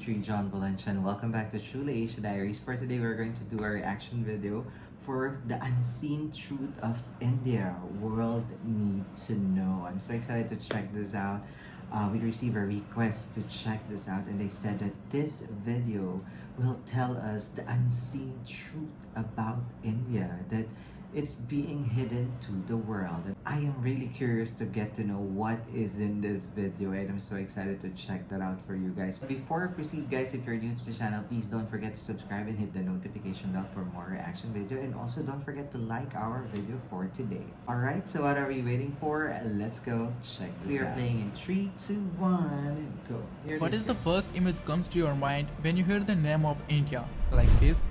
Dimitri John Valencia and welcome back to Truly Asia Diaries. For today, we're going to do a reaction video for the unseen truth of India. World need to know. I'm so excited to check this out. We received a request to check this out and they said that this video will tell us the unseen truth about India, that it's being hidden to the world. I am really curious to get to know what is in this video and I'm so excited to check that out for you guys. Before I proceed guys, if you're new to the channel, please don't forget to subscribe and hit the notification bell for more reaction video, and also don't forget to like our video for today. Alright, so what are we waiting for? Let's go check this out. We are playing in 3, 2, 1, go. What is the first image comes to your mind when you hear the name of India? Like this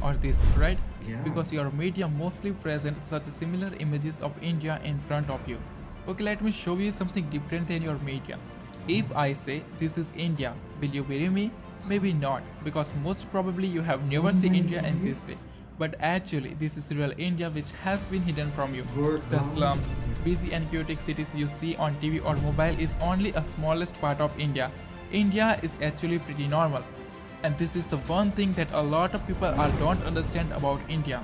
or this, right? Yeah. Because your media mostly present such similar images of India in front of you. Okay, let me show you something different than your media. If I say this is India, will you believe me? Maybe not, because most probably you have never seen India in this way. But actually, this is real India which has been hidden from you. The slums, busy and chaotic cities you see on TV or mobile is only a smallest part of India. India is actually pretty normal. And this is the one thing that a lot of people don't understand about India.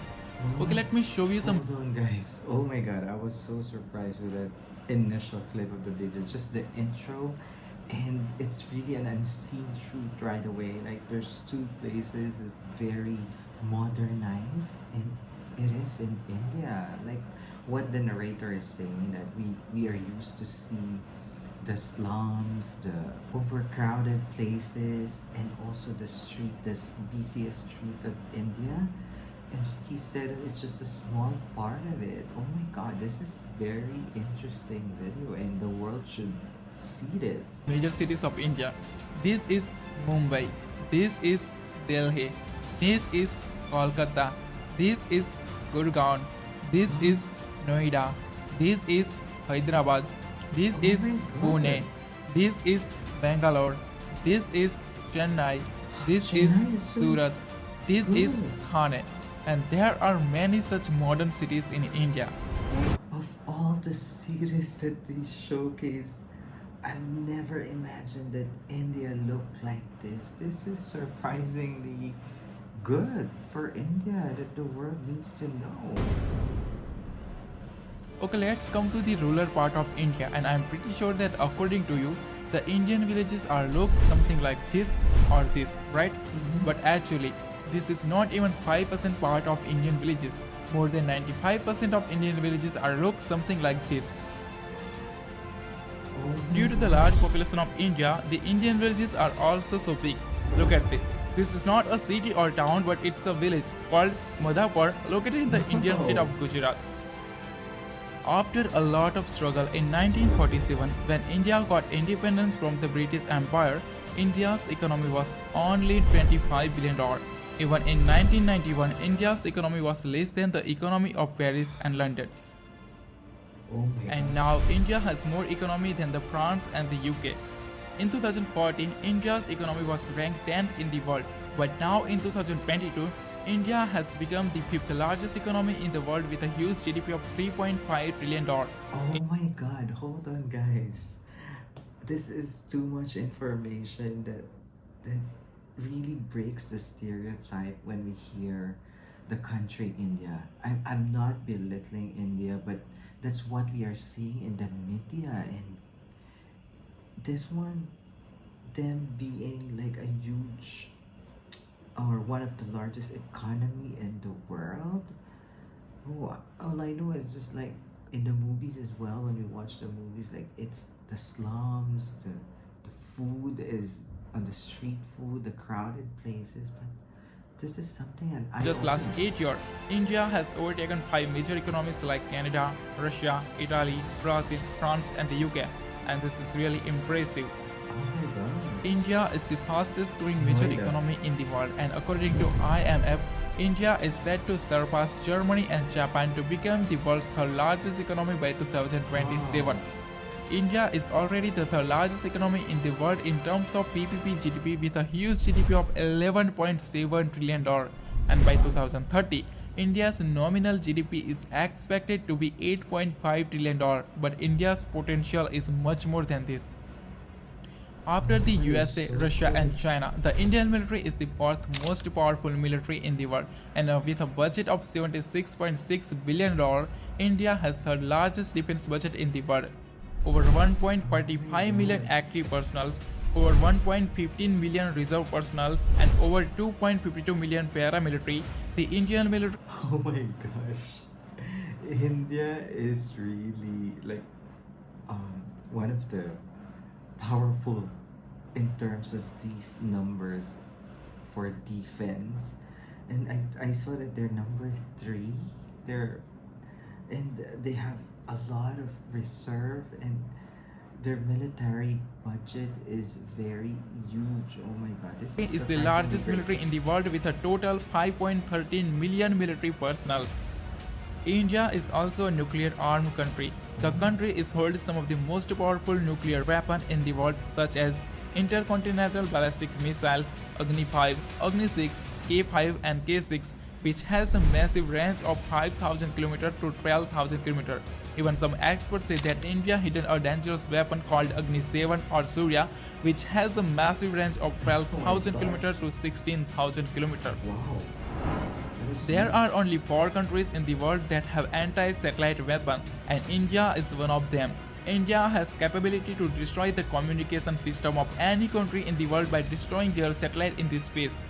Okay, let me show you some. Hold on guys. Oh my god, I was so surprised with that initial clip of the video. Just the intro, and it's really an unseen truth right away. Like there's two places that's very modernized and it is in India. Like what the narrator is saying, that we are used to see the slums, the overcrowded places, and also the busiest street of India. And he said it's just a small part of it. Oh my god, this is very interesting video and the world should see this. Major cities of India. This is Mumbai. This is Delhi. This is Kolkata. This is Gurgaon. This is Noida. This is Hyderabad. This is Pune. This is Bangalore. This is Chennai. This is Surat. This is Thane. And there are many such modern cities in India. Of all the cities that they showcase, I've never imagined that India looked like this. This is surprisingly good for India, that the world needs to know. Okay, let's come to the rural part of India, and I'm pretty sure that according to you, the Indian villages are look something like this or this, right? But actually, this is not even 5% part of Indian villages. More than 95% of Indian villages are look something like this. Due to the large population of India, the Indian villages are also so big. Look at this. This is not a city or town, but it's a village called Madhapur, located in the Indian state of Gujarat. After a lot of struggle in 1947, when India got independence from the British Empire, India's economy was only $25 billion. Even in 1991, India's economy was less than the economy of Paris and London. And now India has more economy than the France and the UK. In 2014, India's economy was ranked 10th in the world, but now in 2022, India has become the 5th largest economy in the world with a huge GDP of $3.5 trillion. Oh my god, hold on guys. This is too much information that really breaks the stereotype when we hear the country India. I'm not belittling India, but that's what we are seeing in the media, and this one, them being like a huge or one of the largest economy in the world. Oh, all I know is just like in the movies as well, when we watch the movies, like it's the slums, the food is on the street food, the crowded places, but this is something Just last 8 years, India has overtaken 5 major economies like Canada, Russia, Italy, Brazil, France and the UK, and this is really impressive. Oh my god. India is the fastest growing major economy in the world, and according to IMF, India is set to surpass Germany and Japan to become the world's third largest economy by 2027. Wow. India is already the third largest economy in the world in terms of PPP GDP with a huge GDP of $11.7 trillion, and by 2030, India's nominal GDP is expected to be $8.5 trillion, but India's potential is much more than this. After the That is USA, so Russia, cool. and China, the Indian military is the fourth most powerful military in the world, and with a budget of $76.6 billion, India has third largest defense budget in the world. Over Oh my 1.45 million god. active personals, over 1.15 million reserve personals, and over 2.52 million paramilitary, the Indian military Oh my gosh. India is really like one of the powerful in terms of these numbers for defense. And I saw that they're number three. They're and they have a lot of reserve, and their military budget is very huge. Oh my god, this is is the surprisingly largest great. military in the world with a total 5.13 million military personnel. India is also a nuclear armed country. The country is holds some of the most powerful nuclear weapons in the world, such as intercontinental ballistic missiles Agni 5, Agni 6, K5 and K6, which has a massive range of 5,000 km to 12,000 km. Even some experts say that India hidden a dangerous weapon called Agni 7 or Surya, which has a massive range of Oh my 12,000 km gosh. to 16,000 km. Wow. That is There huge. are only 4 countries in the world that have anti-satellite weapons, and India is one of them. India has capability to destroy the communication system of any country in the world by destroying their satellite in this space.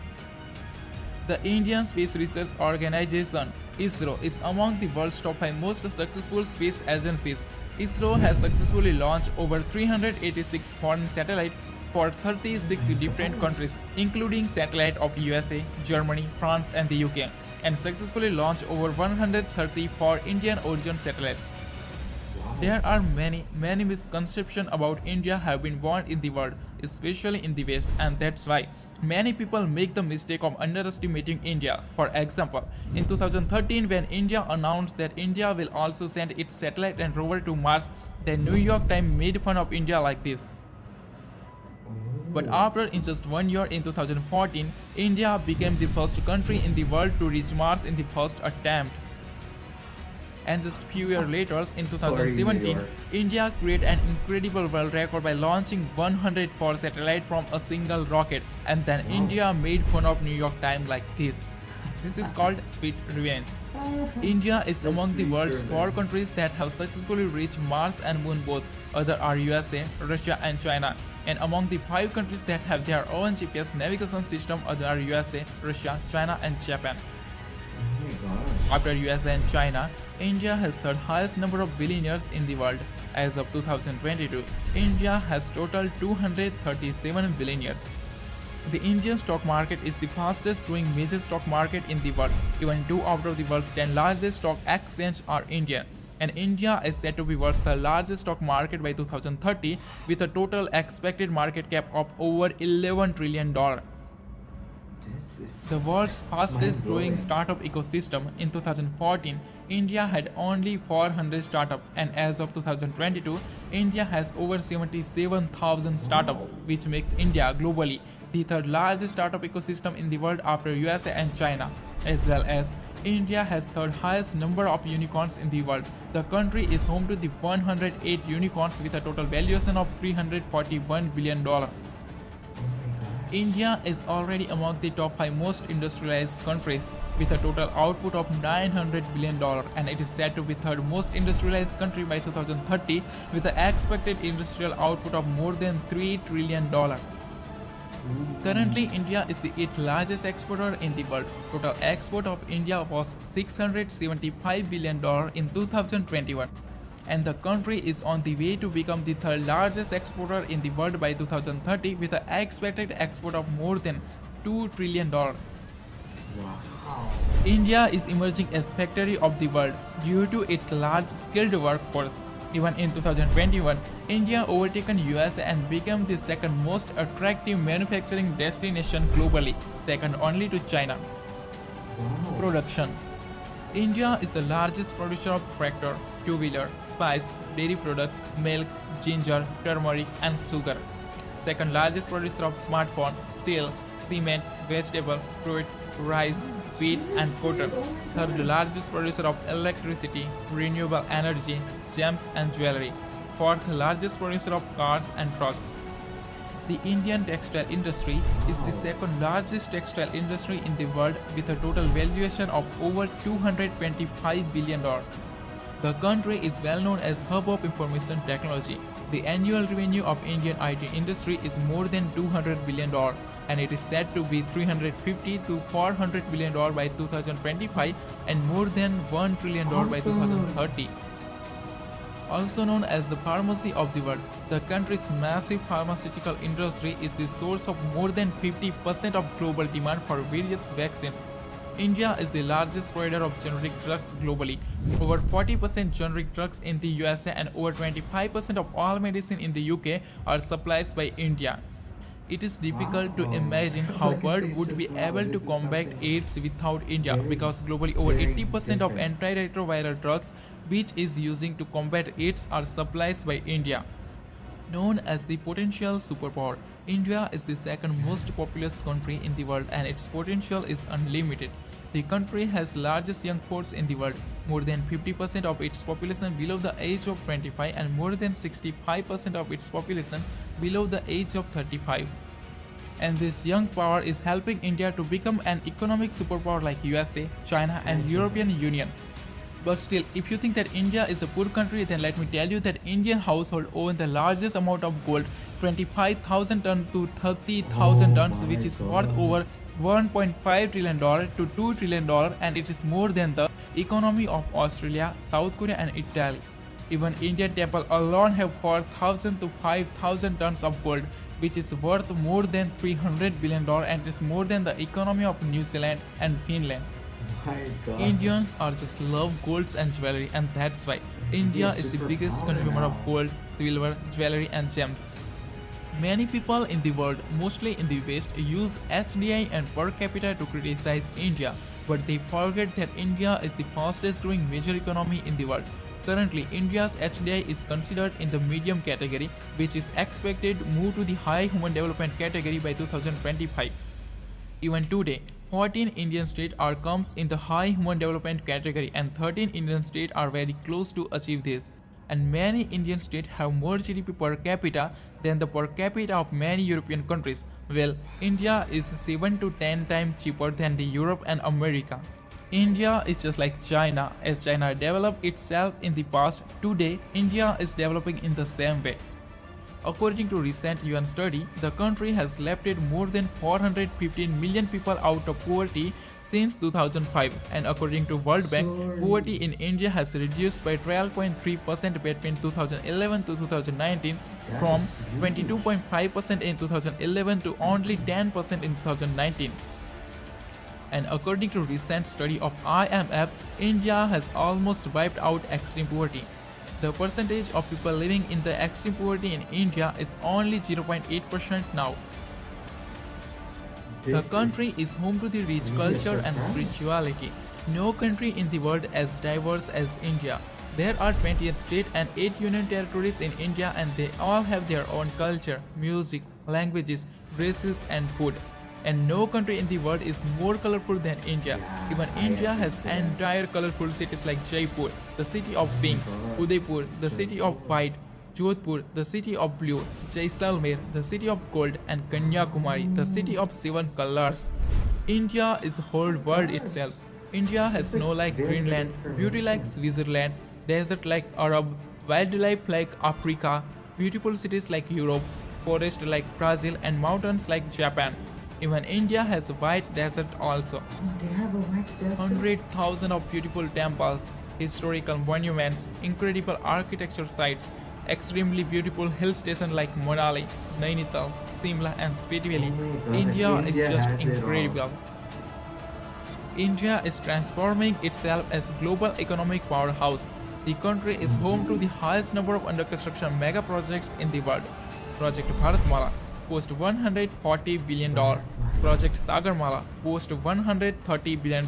The Indian Space Research Organization (ISRO) is among the world's top 5 most successful space agencies. ISRO has successfully launched over 386 foreign satellites for 36 different countries, including satellites of USA, Germany, France, and the UK, and successfully launched over 134 Indian origin satellites. Wow. There are many misconceptions about India have been born in the world, especially in the West, and that's why many people make the mistake of underestimating India. For example, in 2013 when India announced that India will also send its satellite and rover to Mars, the New York Times made fun of India like this. But Oh. after in just 1 year in 2014, India became the first country in the world to reach Mars in the first attempt. And just few years later, in Sorry, New 2017, York. India created an incredible world record by launching 104 satellites from a single rocket. And then Wow. India made fun of New York Times like this. This is called sweet revenge. India is That's among the sweet world's 4 revenge. countries that have successfully reached Mars and Moon both. Other are USA, Russia and China. And among the 5 countries that have their own GPS navigation system, other are USA, Russia, China and Japan. Oh my gosh. After USA and China, India has third highest number of billionaires in the world. As of 2022, India has total 237 billionaires. The Indian stock market is the fastest growing major stock market in the world. Even 2 out of the world's 10 largest stock exchanges are Indian. And India is said to be world's third largest stock market by 2030 with a total expected market cap of over $11 trillion. This is The world's fastest growing mind-blowing. startup ecosystem. In 2014, India had only 400 startups, and as of 2022, India has over 77,000 startups, Wow. which makes India globally the third largest startup ecosystem in the world after USA and China, as well as India has third highest number of unicorns in the world. The country is home to the 108 unicorns with a total valuation of $341 billion. Oh my gosh. India is already among the top 5 most industrialized countries with a total output of $900 billion, and it is said to be third most industrialized country by 2030 with an expected industrial output of more than $3 trillion. Currently, India is the 8th largest exporter in the world. Total export of India was $675 billion in 2021. And the country is on the way to become the third largest exporter in the world by 2030 with an expected export of more than $2 trillion. Wow. India is emerging as factory of the world due to its large skilled workforce. Even in 2021, India overtaken USA and became the second most attractive manufacturing destination globally, second only to China. Wow. Production. India is the largest producer of tractor, two-wheeler, spice, dairy products, milk, ginger, turmeric and sugar. Second largest producer of smartphone, steel, cement, vegetable, fruit, rice, wheat and cotton. Third largest producer of electricity, renewable energy, gems and jewelry. Fourth largest producer of cars and trucks. The Indian textile industry is the second largest textile industry in the world with a total valuation of over $225 billion. The country is well known as hub of information technology. The annual revenue of Indian IT industry is more than $200 billion and it is said to be $350 to $400 billion by 2025 and more than $1 trillion by 2030. Also known as the pharmacy of the world, the country's massive pharmaceutical industry is the source of more than 50% of global demand for various vaccines. India is the largest provider of generic drugs globally. Over 40% generic drugs in the USA and over 25% of all medicine in the UK are supplied by India. It is difficult to imagine how world would be able to combat AIDS without India because globally over 80% of antiretroviral drugs which is using to combat AIDS are supplied by India. Known as the potential superpower, India is the second most populous country in the world and its potential is unlimited. The country has largest young force in the world, more than 50% of its population below the age of 25 and more than 65% of its population below the age of 35. And this young power is helping India to become an economic superpower like USA, China and European Union. But still, if you think that India is a poor country, then let me tell you that Indian household own the largest amount of gold, 25,000 tons to 30,000 tons, which is worth over $1.5 trillion to $2 trillion, and it is more than the economy of Australia, South Korea and Italy. Even Indian temple alone have 4,000 to 5,000 tons of gold, which is worth more than $300 billion and is more than the economy of New Zealand and Finland. My God. Indians are just love golds and jewelry, and that's why India is the biggest consumer of gold, silver, jewelry and gems. Many people in the world, mostly in the West, use HDI and per capita to criticize India, but they forget that India is the fastest growing major economy in the world. Currently, India's HDI is considered in the medium category, which is expected to move to the high human development category by 2025. Even today, 14 Indian states are comes in the high human development category and 13 Indian states are very close to achieve this. And many Indian states have more GDP per capita than the per capita of many European countries. Well, India is 7 to 10 times cheaper than the Europe and America. India is just like China. As China developed itself in the past, today India is developing in the same way. According to recent UN study, the country has lifted more than 415 million people out of poverty since 2005, and according to World Bank, poverty in India has reduced by 12.3% between 2011 to 2019 from 22.5% in 2011 to only 10% in 2019. And according to recent study of IMF, India has almost wiped out extreme poverty. The percentage of people living in the extreme poverty in India is only 0.8% now. The country is home to the rich culture and spirituality. No country in the world as diverse as India. There are 28 states and 8 union territories in India, and they all have their own culture, music, languages, dresses and food. And no country in the world is more colorful than India. Even India has entire colorful cities like Jaipur, the city of pink, Udaipur, the city of white, Jodhpur, the city of blue, Jaisalmer, the city of gold, and Kanyakumari, the city of 7 colors. India is a whole world itself. India has snow like Greenland, beauty like Switzerland, desert like Arab, wildlife like Africa, beautiful cities like Europe, forest like Brazil, and mountains like Japan. Even India has a white desert also. They have a white desert. 100,000 of beautiful temples, historical monuments, incredible architecture sites, extremely beautiful hill stations like Manali, Nainital, Simla and Spiti Valley. God, India is India just has it all. incredible. India is transforming itself as global economic powerhouse. The country is home to the highest number of under construction mega projects in the world. Project Bharatmala cost $140 billion. Project Sagarmala cost $130 billion.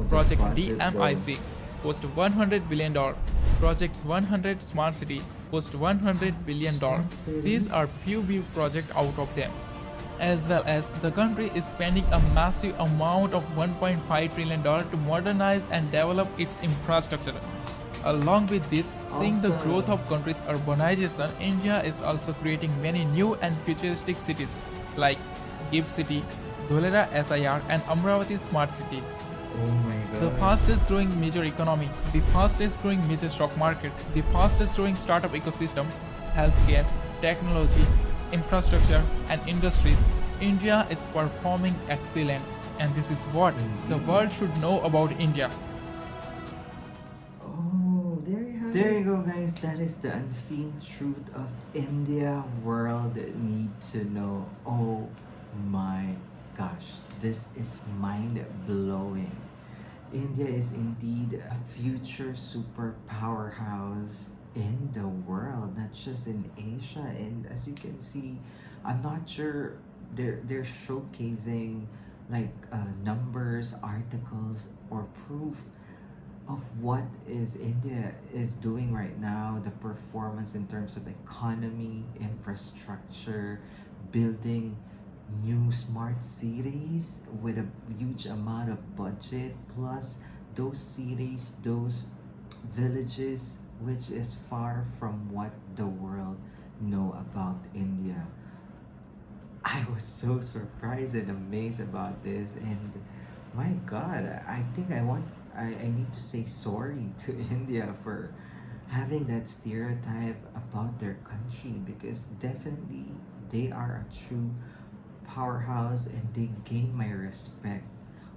Project DMIC cost $100 billion. Projects 100 Smart City cost $100 billion. These are few big projects out of them. As well as the country is spending a massive amount of $1.5 trillion to modernize and develop its infrastructure. Along with this, seeing the Also- growth of country's urbanization, India is also creating many new and futuristic cities like Gift City, Dholera SIR, and Amravati Smart City. Oh my god. The fastest growing major economy, the fastest growing major stock market, the fastest growing startup ecosystem, healthcare, technology, infrastructure, and industries, India is performing excellent. And this is what the world should know about India. Oh, there you have There you go, guys. That is the unseen truth of India world need to know. Oh my gosh, this is mind blowing. India is indeed a future super powerhouse in the world, not just in Asia. And as you can see, I'm not sure they're showcasing like numbers, articles, or proof of what is India is doing right now, the performance in terms of economy, infrastructure, building new smart cities with a huge amount of budget, plus those cities, those villages, which is far from what the world know about India. I was so surprised and amazed about this, and my god, I think I need to say sorry to India for having that stereotype about their country, because definitely they are a true powerhouse and they gain my respect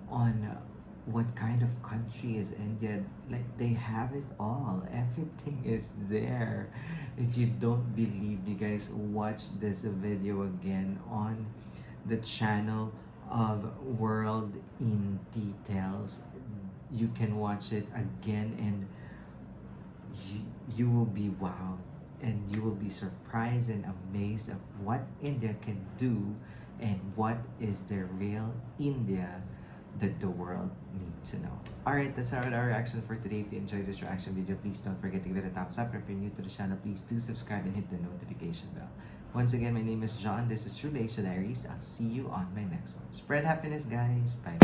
on what kind of country is India. Like, they have it all, everything is there. If you don't believe me, guys, watch this video again on the channel of World in Details. You can watch it again, and you will be wowed, and you will be surprised and amazed of what India can do and what is the real India that the world need to know. Alright, that's our reaction for today. If you enjoyed this reaction video, please don't forget to give it a thumbs up. If you're new to the channel, please do subscribe and hit the notification bell. Once again, my name is John. This is True Asia Diaries. I'll see you on my next one. Spread happiness, guys. Bye.